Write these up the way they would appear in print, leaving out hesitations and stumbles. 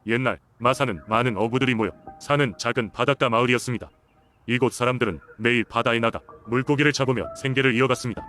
옛날 마산은 많은 어부들이 모여 사는 작은 바닷가 마을이었습니다. 이곳 사람들은 매일 바다에 나가 물고기를 잡으며 생계를 이어갔습니다.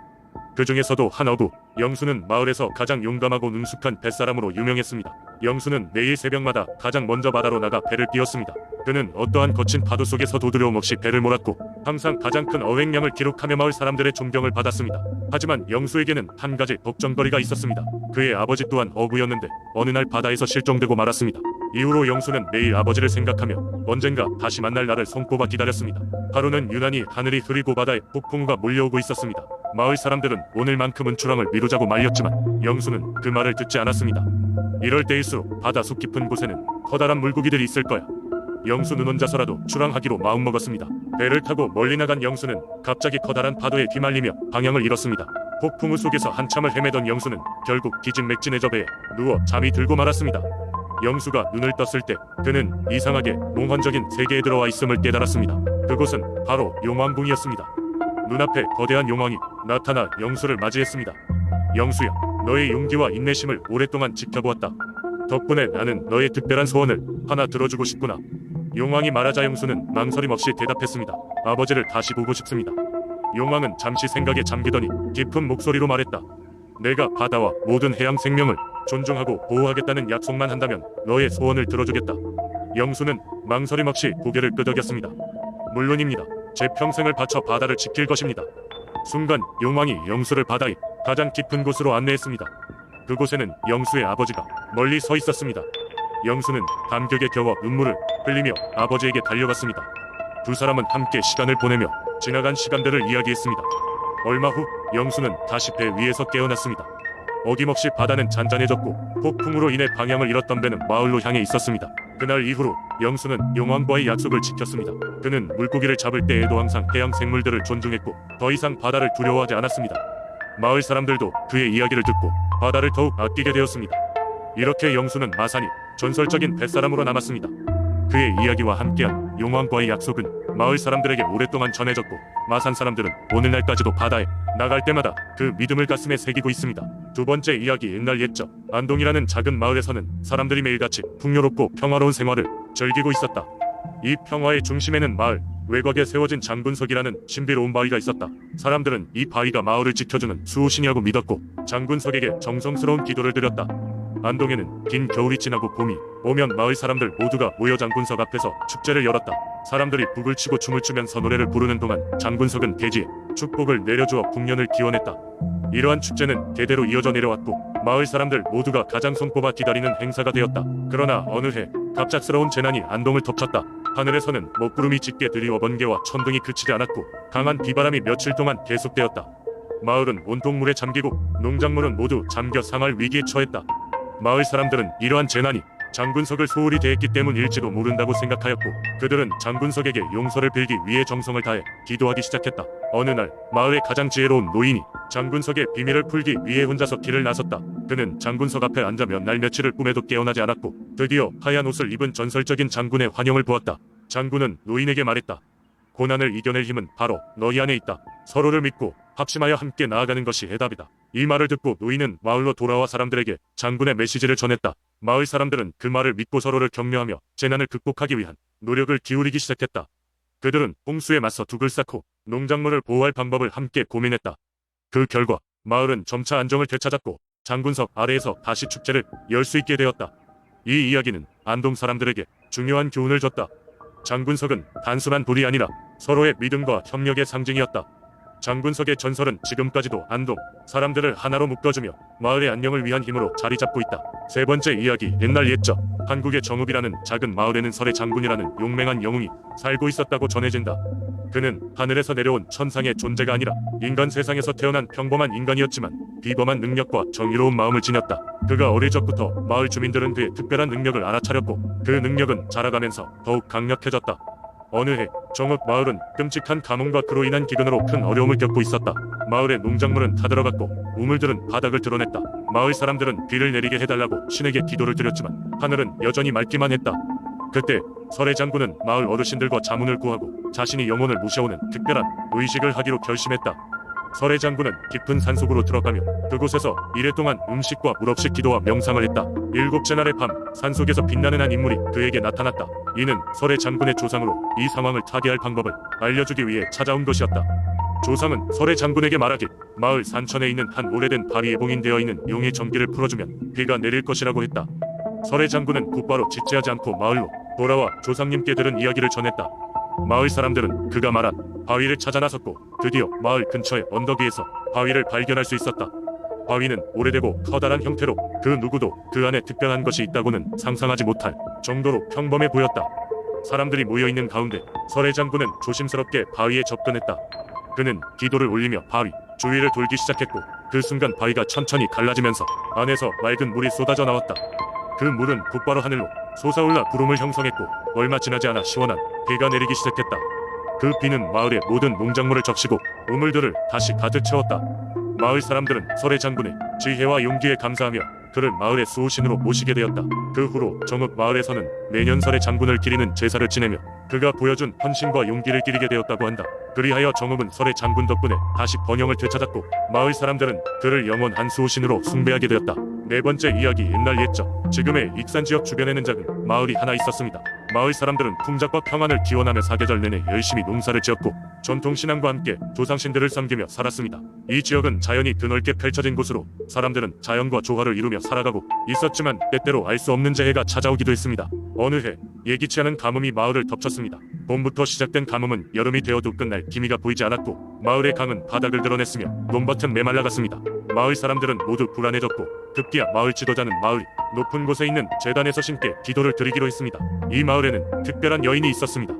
그 중에서도 한 어부 영수는 마을에서 가장 용감하고 능숙한 뱃사람으로 유명했습니다. 영수는 매일 새벽마다 가장 먼저 바다로 나가 배를 띄웠습니다. 그는 어떠한 거친 파도 속에서도 두려움 없이 배를 몰았고 항상 가장 큰 어획량을 기록하며 마을 사람들의 존경을 받았습니다. 하지만 영수에게는 한 가지 걱정거리가 있었습니다. 그의 아버지 또한 어부였는데 어느 날 바다에서 실종되고 말았습니다. 이후로 영수는 매일 아버지를 생각하며 언젠가 다시 만날 날을 손꼽아 기다렸습니다. 하루는 유난히 하늘이 흐리고 바다에 폭풍우가 몰려오고 있었습니다. 마을 사람들은 오늘만큼은 출항을 미루자고 말렸지만 영수는 그 말을 듣지 않았습니다. 이럴 때일수록 바다 속 깊은 곳에는 커다란 물고기들이 있을 거야. 영수는 혼자서라도 출항하기로 마음먹었습니다. 배를 타고 멀리 나간 영수는 갑자기 커다란 파도에 휘말리며 방향을 잃었습니다. 폭풍우 속에서 한참을 헤매던 영수는 결국 기진맥진해져 배에 누워 잠이 들고 말았습니다. 영수가 눈을 떴을 때 그는 이상하게 몽환적인 세계에 들어와 있음을 깨달았습니다. 그곳은 바로 용왕궁이었습니다. 눈앞에 거대한 용왕이 나타나 영수를 맞이했습니다. 영수야, 너의 용기와 인내심을 오랫동안 지켜보았다. 덕분에 나는 너의 특별한 소원을 하나 들어주고 싶구나. 용왕이 말하자 영수는 망설임 없이 대답했습니다. 아버지를 다시 보고 싶습니다. 용왕은 잠시 생각에 잠기더니 깊은 목소리로 말했다. 내가 바다와 모든 해양 생명을 존중하고 보호하겠다는 약속만 한다면 너의 소원을 들어주겠다. 영수는 망설임 없이 고개를 끄덕였습니다. 물론입니다. 제 평생을 바쳐 바다를 지킬 것입니다. 순간 용왕이 영수를 바다의 가장 깊은 곳으로 안내했습니다. 그곳에는 영수의 아버지가 멀리 서 있었습니다. 영수는 감격에 겨워 눈물을 흘리며 아버지에게 달려갔습니다. 두 사람은 함께 시간을 보내며 지나간 시간들을 이야기했습니다. 얼마 후 영수는 다시 배 위에서 깨어났습니다. 어김없이 바다는 잔잔해졌고 폭풍으로 인해 방향을 잃었던 배는 마을로 향해 있었습니다. 그날 이후로 영수는 용왕과의 약속을 지켰습니다. 그는 물고기를 잡을 때에도 항상 해양 생물들을 존중했고 더 이상 바다를 두려워하지 않았습니다. 마을 사람들도 그의 이야기를 듣고 바다를 더욱 아끼게 되었습니다. 이렇게 영수는 마산이 전설적인 뱃사람으로 남았습니다. 그의 이야기와 함께한 용왕과의 약속은 마을 사람들에게 오랫동안 전해졌고 마산 사람들은 오늘날까지도 바다에 나갈 때마다 그 믿음을 가슴에 새기고 있습니다. 두 번째 이야기. 옛날 옛적 안동이라는 작은 마을에서는 사람들이 매일같이 풍요롭고 평화로운 생활을 즐기고 있었다. 이 평화의 중심에는 마을 외곽에 세워진 장군석이라는 신비로운 바위가 있었다. 사람들은 이 바위가 마을을 지켜주는 수호신이라고 믿었고 장군석에게 정성스러운 기도를 드렸다. 안동에는 긴 겨울이 지나고 봄이 오면 마을 사람들 모두가 모여 장군석 앞에서 축제를 열었다. 사람들이 북을 치고 춤을 추면서 노래를 부르는 동안 장군석은 대지에 축복을 내려주어 풍년을 기원했다. 이러한 축제는 대대로 이어져 내려왔고 마을 사람들 모두가 가장 손꼽아 기다리는 행사가 되었다. 그러나 어느 해 갑작스러운 재난이 안동을 덮쳤다. 하늘에서는 먹구름이 짙게 드리워 번개와 천둥이 그치지 않았고 강한 비바람이 며칠 동안 계속되었다. 마을은 온통 물에 잠기고 농작물은 모두 잠겨 상할 위기에 처했다. 마을 사람들은 이러한 재난이 장군석을 소홀히 대했기 때문일지도 모른다고 생각하였고 그들은 장군석에게 용서를 빌기 위해 정성을 다해 기도하기 시작했다. 어느 날 마을의 가장 지혜로운 노인이 장군석의 비밀을 풀기 위해 혼자서 길을 나섰다. 그는 장군석 앞에 앉아 몇 날 며칠을 꿈에도 깨어나지 않았고 드디어 하얀 옷을 입은 전설적인 장군의 환영을 보았다. 장군은 노인에게 말했다. 고난을 이겨낼 힘은 바로 너희 안에 있다. 서로를 믿고 합심하여 함께 나아가는 것이 해답이다. 이 말을 듣고 노인은 마을로 돌아와 사람들에게 장군의 메시지를 전했다. 마을 사람들은 그 말을 믿고 서로를 격려하며 재난을 극복하기 위한 노력을 기울이기 시작했다. 그들은 홍수에 맞서 둑을 쌓고 농작물을 보호할 방법을 함께 고민했다. 그 결과 마을은 점차 안정을 되찾았고 장군석 아래에서 다시 축제를 열 수 있게 되었다. 이 이야기는 안동 사람들에게 중요한 교훈을 줬다. 장군석은 단순한 돌이 아니라 서로의 믿음과 협력의 상징이었다. 장군석의 전설은 지금까지도 안동 사람들을 하나로 묶어주며 마을의 안녕을 위한 힘으로 자리 잡고 있다. 세 번째 이야기. 옛날 옛적 한국의 정읍이라는 작은 마을에는 설의 장군이라는 용맹한 영웅이 살고 있었다고 전해진다. 그는 하늘에서 내려온 천상의 존재가 아니라 인간 세상에서 태어난 평범한 인간이었지만 비범한 능력과 정의로운 마음을 지녔다. 그가 어릴 적부터 마을 주민들은 그의 특별한 능력을 알아차렸고 그 능력은 자라가면서 더욱 강력해졌다. 어느 해 정읍 마을은 끔찍한 가뭄과 그로 인한 기근으로 큰 어려움을 겪고 있었다. 마을의 농작물은 타들어갔고 우물들은 바닥을 드러냈다. 마을 사람들은 비를 내리게 해달라고 신에게 기도를 드렸지만 하늘은 여전히 맑기만 했다. 그때 설의 장군은 마을 어르신들과 자문을 구하고 자신이 영혼을 모셔오는 특별한 의식을 하기로 결심했다. 설의 장군은 깊은 산속으로 들어가며 그곳에서 이래 동안 음식과 물 없이 기도와 명상을 했다. 일곱째 날의 밤 산속에서 빛나는 한 인물이 그에게 나타났다. 이는 설의 장군의 조상으로 이 상황을 타개할 방법을 알려주기 위해 찾아온 것이었다. 조상은 설의 장군에게 말하길 마을 산천에 있는 한 오래된 바위에 봉인되어 있는 용의 전기를 풀어주면 비가 내릴 것이라고 했다. 설의 장군은 곧바로 지체하지 않고 마을로 돌아와 조상님께 들은 이야기를 전했다. 마을 사람들은 그가 말한 바위를 찾아 나섰고 드디어 마을 근처의 언덕 위에서 바위를 발견할 수 있었다. 바위는 오래되고 커다란 형태로 그 누구도 그 안에 특별한 것이 있다고는 상상하지 못할 정도로 평범해 보였다. 사람들이 모여있는 가운데 설의 장군은 조심스럽게 바위에 접근했다. 그는 기도를 올리며 바위 주위를 돌기 시작했고 그 순간 바위가 천천히 갈라지면서 안에서 맑은 물이 쏟아져 나왔다. 그 물은 곧바로 하늘로 솟아올라 구름을 형성했고 얼마 지나지 않아 시원한 비가 내리기 시작했다. 그 비는 마을의 모든 농작물을 적시고 우물들을 다시 가득 채웠다. 마을 사람들은 설의 장군의 지혜와 용기에 감사하며 그를 마을의 수호신으로 모시게 되었다. 그 후로 정읍 마을에서는 매년 설의 장군을 기리는 제사를 지내며 그가 보여준 헌신과 용기를 기리게 되었다고 한다. 그리하여 정읍은 설의 장군 덕분에 다시 번영을 되찾았고 마을 사람들은 그를 영원한 수호신으로 숭배하게 되었다. 네 번째 이야기. 옛날 옛적 지금의 익산 지역 주변에는 작은 마을이 하나 있었습니다. 마을 사람들은 풍작과 평안을 기원하며 사계절 내내 열심히 농사를 지었고 전통신앙과 함께 조상신들을 섬기며 살았습니다. 이 지역은 자연이 드넓게 펼쳐진 곳으로 사람들은 자연과 조화를 이루며 살아가고 있었지만 때때로 알 수 없는 재해가 찾아오기도 했습니다. 어느 해 예기치 않은 가뭄이 마을을 덮쳤습니다. 봄부터 시작된 가뭄은 여름이 되어도 끝날 기미가 보이지 않았고 마을의 강은 바닥을 드러냈으며 논밭은 메말라갔습니다. 마을 사람들은 모두 불안해졌고 급기야 마을 지도자는 마을이 높은 곳에 있는 제단에서 신께 기도를 드리기로 했습니다. 이 마을에는 특별한 여인이 있었습니다.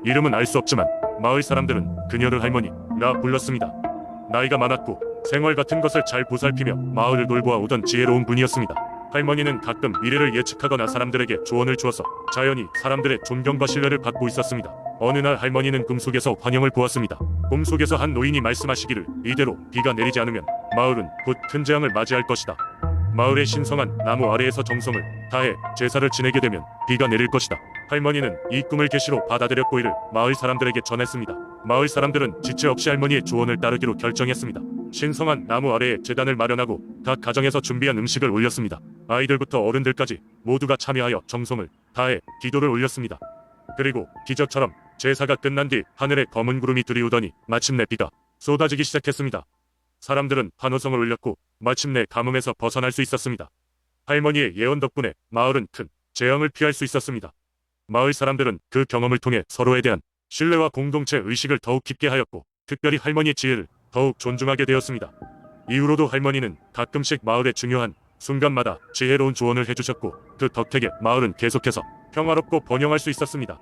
이름은 알 수 없지만 마을 사람들은 그녀를 할머니라 불렀습니다. 나이가 많았고 생활 같은 것을 잘 보살피며 마을을 돌보아 오던 지혜로운 분이었습니다. 할머니는 가끔 미래를 예측하거나 사람들에게 조언을 주어서 자연히 사람들의 존경과 신뢰를 받고 있었습니다. 어느 날 할머니는 꿈속에서 환영을 보았습니다. 꿈속에서 한 노인이 말씀하시기를 이대로 비가 내리지 않으면 마을은 곧 큰 재앙을 맞이할 것이다. 마을의 신성한 나무 아래에서 정성을 다해 제사를 지내게 되면 비가 내릴 것이다. 할머니는 이 꿈을 계시로 받아들였고 이를 마을 사람들에게 전했습니다. 마을 사람들은 지체 없이 할머니의 조언을 따르기로 결정했습니다. 신성한 나무 아래에 제단을 마련하고 각 가정에서 준비한 음식을 올렸습니다. 아이들부터 어른들까지 모두가 참여하여 정성을 다해 기도를 올렸습니다. 그리고 기적처럼 제사가 끝난 뒤 하늘에 검은 구름이 들이우더니 마침내 비가 쏟아지기 시작했습니다. 사람들은 환호성을 울렸고 마침내 가뭄에서 벗어날 수 있었습니다. 할머니의 예언 덕분에 마을은 큰 재앙을 피할 수 있었습니다. 마을 사람들은 그 경험을 통해 서로에 대한 신뢰와 공동체 의식을 더욱 깊게 하였고 특별히 할머니의 지혜를 더욱 존중하게 되었습니다. 이후로도 할머니는 가끔씩 마을의 중요한 순간마다 지혜로운 조언을 해주셨고 그 덕택에 마을은 계속해서 평화롭고 번영할 수 있었습니다.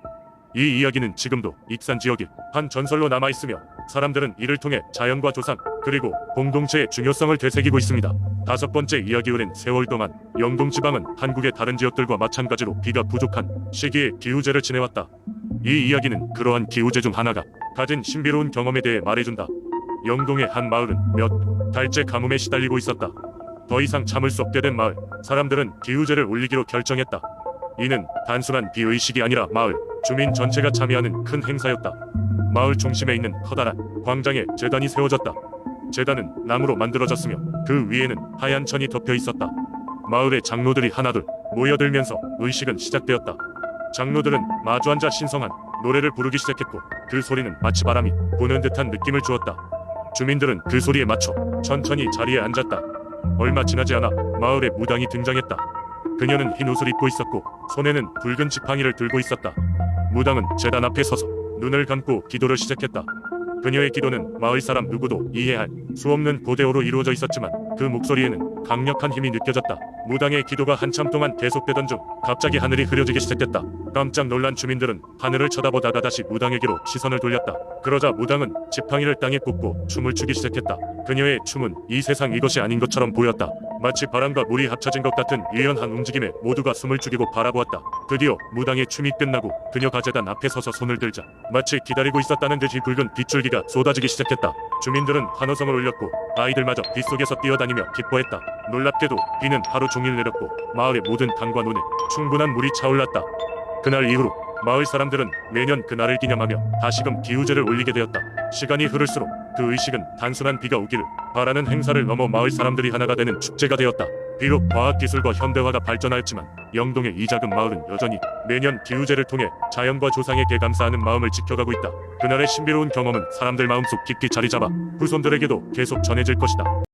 이 이야기는 지금도 익산 지역의 한 전설로 남아있으며 사람들은 이를 통해 자연과 조상 그리고 공동체의 중요성을 되새기고 있습니다. 다섯 번째 이야기. 오랜 세월 동안 영동지방은 한국의 다른 지역들과 마찬가지로 비가 부족한 시기에 기후제를 지내왔다. 이 이야기는 그러한 기후제 중 하나가 가진 신비로운 경험에 대해 말해준다. 영동의 한 마을은 몇 달째 가뭄에 시달리고 있었다. 더 이상 참을 수 없게 된 마을 사람들은 기후제를 올리기로 결정했다. 이는 단순한 비의식이 아니라 마을 주민 전체가 참여하는 큰 행사였다. 마을 중심에 있는 커다란 광장에 제단이 세워졌다. 제단은 나무로 만들어졌으며 그 위에는 하얀 천이 덮여 있었다. 마을의 장로들이 하나둘 모여들면서 의식은 시작되었다. 장로들은 마주 앉아 신성한 노래를 부르기 시작했고 그 소리는 마치 바람이 부는 듯한 느낌을 주었다. 주민들은 그 소리에 맞춰 천천히 자리에 앉았다. 얼마 지나지 않아 마을에 무당이 등장했다. 그녀는 흰 옷을 입고 있었고 손에는 붉은 지팡이를 들고 있었다. 무당은 제단 앞에 서서 눈을 감고 기도를 시작했다. 그녀의 기도는 마을 사람 누구도 이해할 수 없는 고대어로 이루어져 있었지만 그 목소리에는 강력한 힘이 느껴졌다. 무당의 기도가 한참 동안 계속되던 중 갑자기 하늘이 흐려지기 시작했다. 깜짝 놀란 주민들은 하늘을 쳐다보다가 다시 무당에게로 시선을 돌렸다. 그러자 무당은 지팡이를 땅에 꽂고 춤을 추기 시작했다. 그녀의 춤은 이 세상 이것이 아닌 것처럼 보였다. 마치 바람과 물이 합쳐진 것 같은 유연한 움직임에 모두가 숨을 죽이고 바라보았다. 드디어 무당의 춤이 끝나고 그녀가 제단 앞에 서서 손을 들자 마치 기다리고 있었다는 듯이 붉은 빗줄기가 쏟아지기 시작했다. 주민들은 환호성을 울렸고 아이들마저 빗속에서 뛰어다니며 기뻐했다. 놀랍게도 비는 하루 종일 내렸고 마을의 모든 강과 논에 충분한 물이 차올랐다. 그날 이후로 마을 사람들은 매년 그날을 기념하며 다시금 기후제를 올리게 되었다. 시간이 흐를수록 그 의식은 단순한 비가 오기를 바라는 행사를 넘어 마을 사람들이 하나가 되는 축제가 되었다. 비록 과학기술과 현대화가 발전하였지만 영동의 이 작은 마을은 여전히 매년 기우제를 통해 자연과 조상에게 감사하는 마음을 지켜가고 있다. 그날의 신비로운 경험은 사람들 마음속 깊이 자리 잡아 후손들에게도 계속 전해질 것이다.